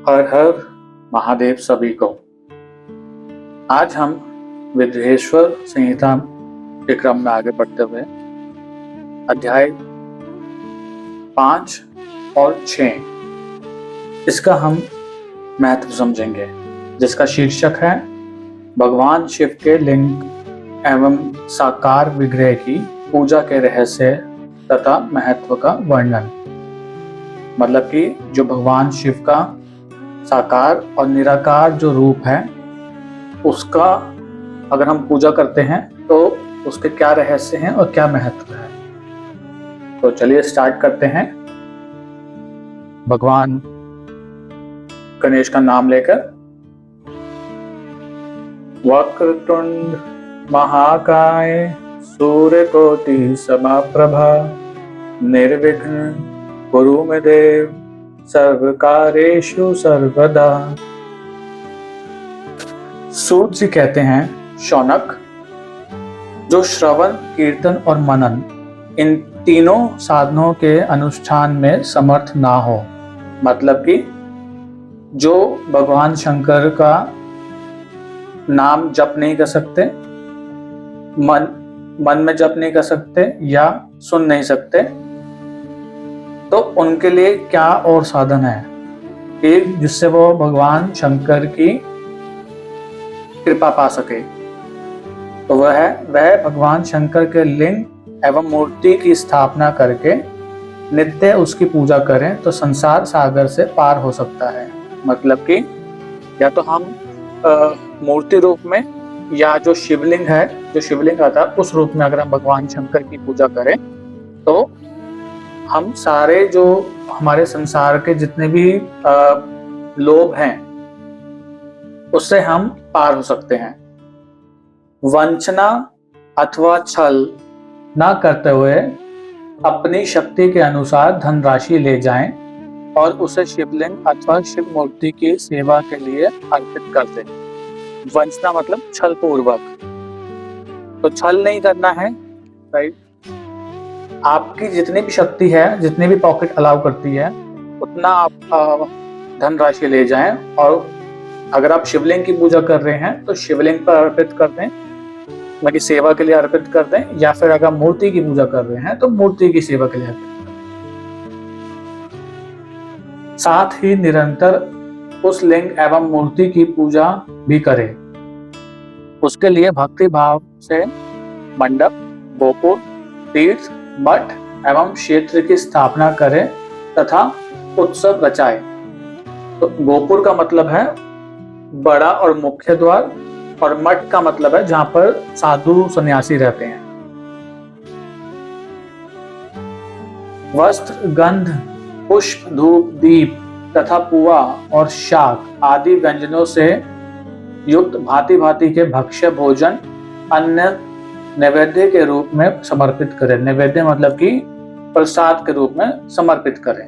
हर हर महादेव सभी को। आज हम विद्वेश्वर संहिता के क्रम में आगे बढ़ते हुए अध्याय 5 और 6 इसका हम महत्व समझेंगे, जिसका शीर्षक है भगवान शिव के लिंग एवं साकार विग्रह की पूजा के रहस्य तथा महत्व का वर्णन। मतलब कि जो भगवान शिव का साकार और निराकार जो रूप है, उसका अगर हम पूजा करते हैं तो उसके क्या रहस्य हैं और क्या महत्व है। तो चलिए स्टार्ट करते हैं भगवान गणेश का नाम लेकर। वक्रतुंड महाकाय सूर्यकोटि समप्रभा निर्विघ्न कुरु मे देव सर्वकारेषु सर्वदा। सूत जी कहते हैं, शौनक, जो श्रवण, कीर्तन और मनन इन तीनों साधनों के अनुष्ठान में समर्थ ना हो, मतलब कि जो भगवान शंकर का नाम जप नहीं कर सकते, मन में जप नहीं कर सकते या सुन नहीं सकते, तो उनके लिए क्या और साधन है कि जिससे वो भगवान शंकर की कृपा पा सके। तो वह भगवान शंकर के लिंग एवं मूर्ति की स्थापना करके नित्य उसकी पूजा करें तो संसार सागर से पार हो सकता है। मतलब कि या तो हम मूर्ति रूप में या जो शिवलिंग है, जो शिवलिंग आता है उस रूप में अगर हम भगवान शंकर की पूजा करें तो हम सारे जो हमारे संसार के जितने भी लोभ हैं उससे हम पार हो सकते हैं। वंचना अथवा छल ना करते हुए अपनी शक्ति के अनुसार धनराशि ले जाएं और उसे शिवलिंग अथवा शिव मूर्ति की सेवा के लिए अर्पित कर दें। वंचना मतलब छल पूर्वक, तो छल नहीं करना है, राइट। आपकी जितनी भी शक्ति है, जितनी भी पॉकेट अलाउ करती है, उतना आप धनराशि ले जाएं और अगर आप शिवलिंग की पूजा कर रहे हैं तो शिवलिंग पर अर्पित कर दें, मतलब सेवा के लिए अर्पित कर दें, या फिर अगर मूर्ति की पूजा कर रहे हैं तो मूर्ति की सेवा के लिए अर्पित कर दें। साथ ही निरंतर उस लिंग एवं मूर्ति की पूजा भी करें। उसके लिए भक्ति भाव से मंडप, गोपुर, तीर्थ, मठ एवं क्षेत्र की स्थापना करें तथा उत्सव रचाएं। तो गोपुर का मतलब है बड़ा और मुख्य द्वार, और मठ का मतलब है जहां पर साधु सन्यासी रहते हैं। वस्त्र, गंध, पुष्प, धूप, दीप तथा पुआ और शाक आदि व्यंजनों से युक्त भांति भांति के भक्ष्य भोजन अन्य नैवेद्य के रूप में समर्पित करें। नैवेद्य मतलब कि प्रसाद के रूप में समर्पित करें।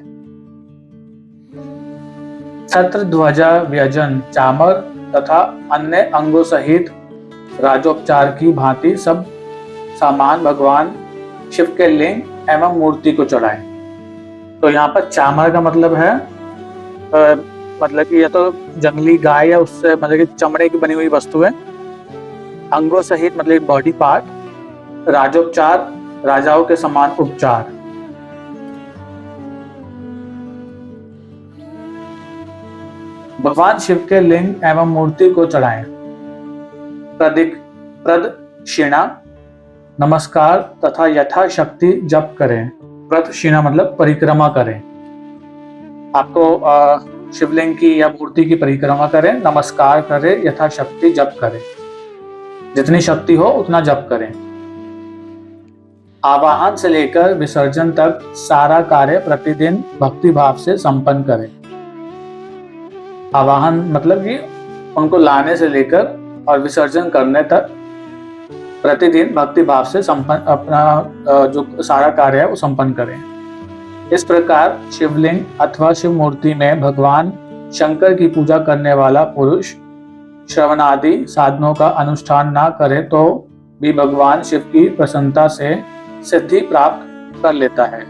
छत्र, ध्वजा, व्यंजन, चामर तथा अन्य अंगों सहित राजोपचार की भांति सब सामान भगवान शिव के लिंग एवं मूर्ति को चढ़ाएं। तो यहाँ पर चामर का मतलब है मतलब कि या तो जंगली गाय या उससे मतलब कि चमड़े की बनी हुई वस्तु है। अंगों सहित मतलब बॉडी पार्ट। राजोपचार, राजाओं के समान उपचार। भगवान शिव के लिंग एवं मूर्ति को चढ़ाएं। प्रदक्षिणा, नमस्कार तथा यथाशक्ति जप करें। प्रदक्षिणा मतलब परिक्रमा करें। आपको शिवलिंग की या मूर्ति की परिक्रमा करें, नमस्कार करें, यथाशक्ति जप करें। जितनी शक्ति हो उतना जप करें। आवाहन से लेकर विसर्जन तक सारा कार्य प्रतिदिन भक्ति भाव से संपन्न करें। आवाहन मतलब कि उनको लाने से लेकर और विसर्जन करने तक प्रतिदिन भक्ति भाव से संपन्न अपना जो सारा कार्य है वो संपन्न करें। इस प्रकार शिवलिंग अथवा शिव मूर्ति में भगवान शंकर की पूजा करने वाला पुरुष श्रवणादि साधनों का अनुष्ठान ना करे तो भी भगवान शिव की प्रसन्नता से सिद्धि प्राप्त कर लेता है।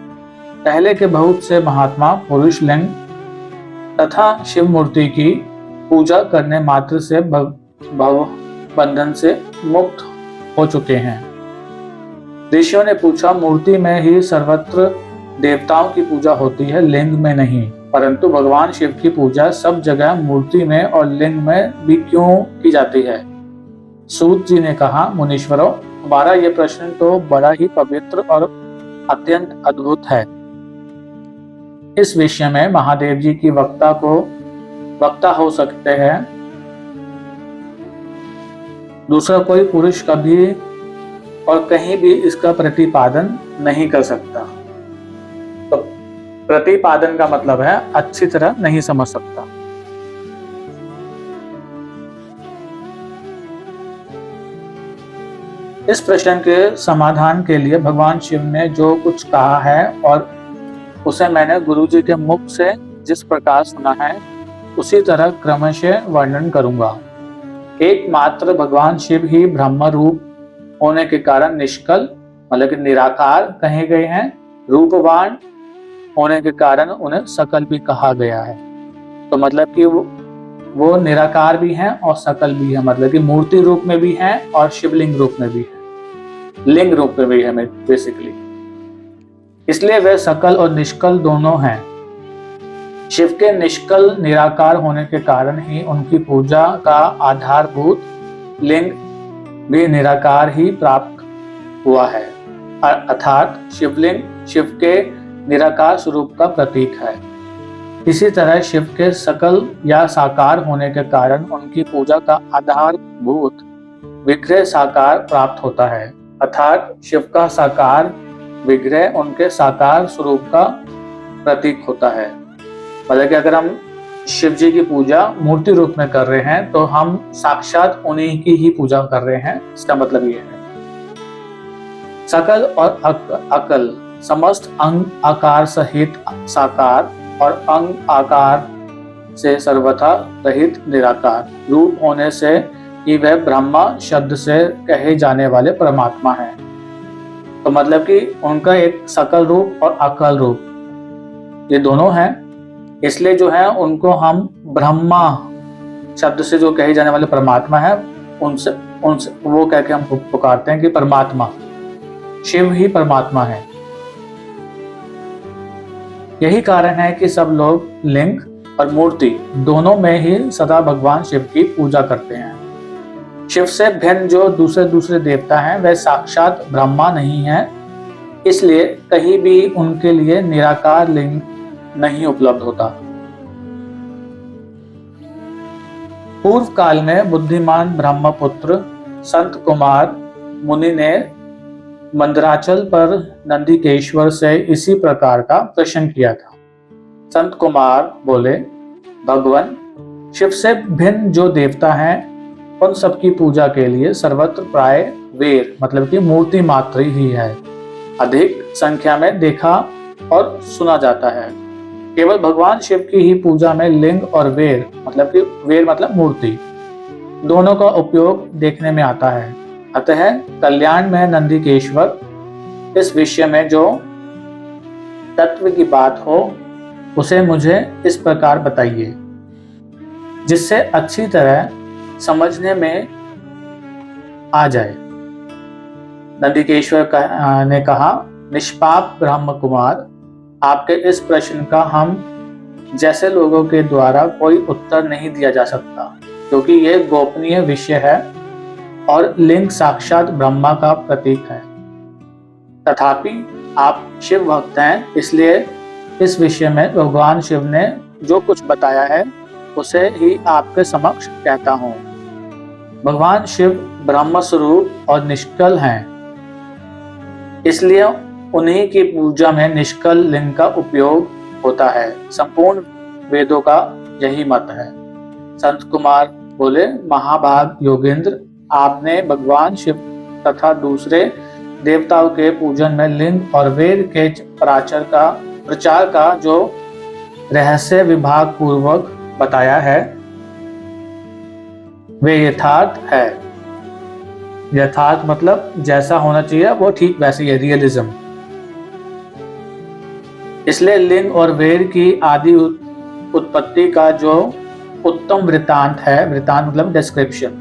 पहले के बहुत से महात्मा पुरुष लिंग तथा शिव मूर्ति की पूजा करने मात्र से भव बंधन से मुक्त हो चुके हैं। ऋषियों ने पूछा, मूर्ति में ही सर्वत्र देवताओं की पूजा होती है, लिंग में नहीं, परंतु भगवान शिव की पूजा सब जगह मूर्ति में और लिंग में भी क्यों की जाती है? सूत जी ने कहा, मुनीश्वरों, हमारा ये प्रश्न तो बड़ा ही पवित्र और अत्यंत अद्भुत है। इस विषय में महादेव जी की वक्ता हो सकते हैं, दूसरा कोई पुरुष कभी और कहीं भी इसका प्रतिपादन नहीं कर सकता। तो प्रतिपादन का मतलब है अच्छी तरह नहीं समझ सकता। इस प्रश्न के समाधान के लिए भगवान शिव ने जो कुछ कहा है और उसे मैंने गुरुजी के मुख से जिस प्रकार सुना है, उसी तरह क्रमशः वर्णन करूंगा। एकमात्र भगवान शिव ही ब्रह्म रूप होने के कारण निष्कल मतलब कि निराकार कहे गए हैं। रूपवान होने के कारण उन्हें सकल भी कहा गया है। तो मतलब कि वो निराकार भी हैं और सकल भी है, मतलब कि मूर्ति रूप में भी हैं और शिवलिंग रूप में भी है, लिंग रूप में भी है बेसिकली। इसलिए वे सकल और निष्कल दोनों हैं। शिव के निष्कल निराकार होने के कारण ही उनकी पूजा का आधारभूत लिंग भी निराकार ही प्राप्त हुआ है, अर्थात शिवलिंग शिव के निराकार स्वरूप का प्रतीक है। इसी तरह शिव के सकल या साकार होने के कारण उनकी पूजा का आधारभूत विग्रह साकार प्राप्त होता है, अर्थात शिव का साकार विग्रह उनके साकार स्वरूप का प्रतीक होता है। मतलब कि अगर हम शिव जी की पूजा मूर्ति रूप में कर रहे हैं तो हम साक्षात उन्हीं की ही पूजा कर रहे हैं, इसका मतलब ये है। सकल और अकल समस्त अंग आकार सहित साकार और अंग आकार से सर्वथा रहित निराकार रूप होने से ही वह ब्रह्मा शब्द से कहे जाने वाले परमात्मा है। तो मतलब कि उनका एक सकल रूप और अकल रूप ये दोनों हैं, इसलिए जो है उनको हम ब्रह्मा शब्द से जो कहे जाने वाले परमात्मा है उनसे वो कह के हम पुकारते हैं कि परमात्मा, शिव ही परमात्मा है। यही कारण है कि सब लोग लिंग और मूर्ति दोनों में ही सदा भगवान शिव की पूजा करते हैं। शिव से भिन्न जो दूसरे देवता हैं वह साक्षात ब्रह्मा नहीं है, इसलिए कहीं भी उनके लिए निराकार लिंग नहीं उपलब्ध होता। पूर्व काल में बुद्धिमान ब्रह्मपुत्र संत कुमार मुनि ने मंदराचल पर नंदिकेश्वर से इसी प्रकार का प्रश्न किया था। संत कुमार बोले, भगवान शिव से भिन्न जो देवता हैं उन सबकी पूजा के लिए सर्वत्र प्राय वेर मतलब कि मूर्ति मात्र ही है, अधिक संख्या में देखा और सुना जाता है। केवल भगवान शिव की ही पूजा में लिंग और वेर मतलब मूर्ति दोनों का उपयोग देखने में आता है। अतः कल्याण में नंदिकेश्वर इस विषय में जो तत्व की बात हो उसे मुझे इस प्रकार बताइए, जिससे अच्छी तरह समझने में आ जाए। नंदिकेश्वर ने कहा, निष्पाप ब्रह्म कुमार, आपके इस प्रश्न का हम जैसे लोगों के द्वारा कोई उत्तर नहीं दिया जा सकता, क्योंकि यह गोपनीय विषय है और लिंग साक्षात ब्रह्मा का प्रतीक है। तथापि आप शिव भक्त हैं, इसलिए इस विषय में भगवान शिव ने जो कुछ बताया है उसे ही आपके समक्ष कहता हूँ। भगवान शिव ब्रह्म स्वरूप और निष्कल हैं, इसलिए उन्हीं की पूजा में निष्कल लिंग का उपयोग होता है। संपूर्ण वेदों का यही मत है। संत कुमार बोले, महाभाग योगेंद्र, आपने भगवान शिव तथा दूसरे देवताओं के पूजन में लिंग और वेद के प्रचार का जो रहस्य विभाग पूर्वक बताया है वे यथार्थ है। यथार्थ मतलब जैसा होना चाहिए वो ठीक वैसे ही, रियलिज्म। इसलिए लिंग और वेद की उत्पत्ति का जो उत्तम वृतांत है, वृतांत मतलब डिस्क्रिप्शन,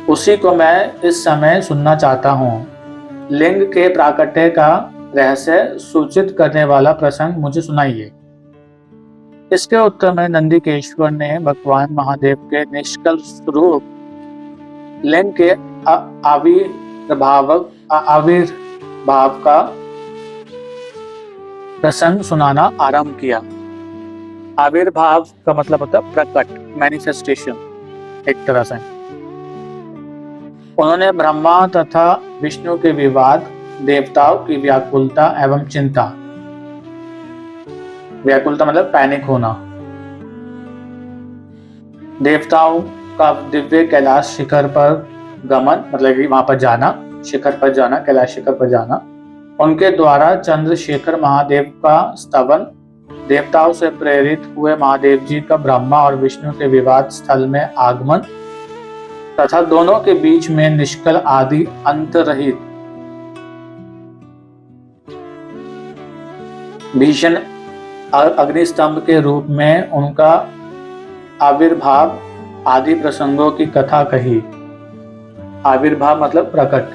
उसी को मैं इस समय सुनना चाहता हूँ। लिंग के प्राकट्य का रहस्य सूचित करने वाला प्रसंग मुझे सुनाइए। इसके उत्तर में नंदिकेश्वर ने भगवान महादेव के निष्कल स्वरूप लिंग के आविर्भाव का प्रसंग सुनाना आरंभ किया। आविर्भाव का मतलब होता है प्रकट, मैनिफेस्टेशन एक तरह से। उन्होंने ब्रह्मा तथा विष्णु के विवाद, देवताओं की व्याकुलता एवं चिंता, व्याकुलता मतलब पैनिक होना, देवताओं का दिव्य कैलाश शिखर पर गमन मतलब कि वहां पर जाना, शिखर पर जाना, कैलाश शिखर पर जाना, उनके द्वारा चंद्रशेखर महादेव का स्तवन, देवताओं से प्रेरित हुए महादेव जी का ब्रह्मा और विष्णु के विवाद स्थल में आगमन तथा दोनों के बीच में निष्कल आदि अंत रहित भीषण अग्निस्तंभ के रूप में उनका आविर्भाव आदि प्रसंगों की कथा कही। आविर्भाव मतलब प्रकट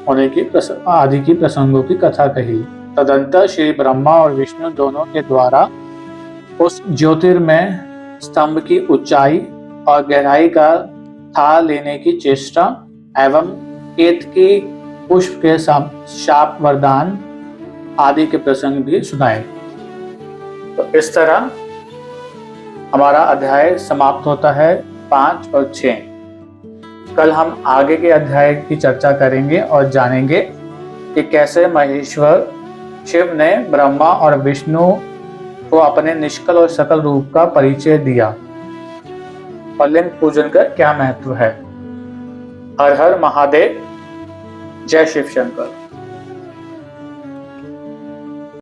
होने की आदि की प्रसंगों की कथा कही। तदंतर श्री ब्रह्मा और विष्णु दोनों के द्वारा उस ज्योतिर्मय स्तंभ की ऊंचाई और गहराई का था लेने की चेष्टा एवं केतकी पुष्प के शाप वरदान आदि के प्रसंग भी सुनाए। तो इस तरह हमारा अध्याय समाप्त होता है 5 और 6। कल हम आगे के अध्याय की चर्चा करेंगे और जानेंगे कि कैसे महेश्वर शिव ने ब्रह्मा और विष्णु को अपने निष्कल और सकल रूप का परिचय दिया और लिंग पूजन का क्या महत्व है। हर हर महादेव, जय शिव शंकर।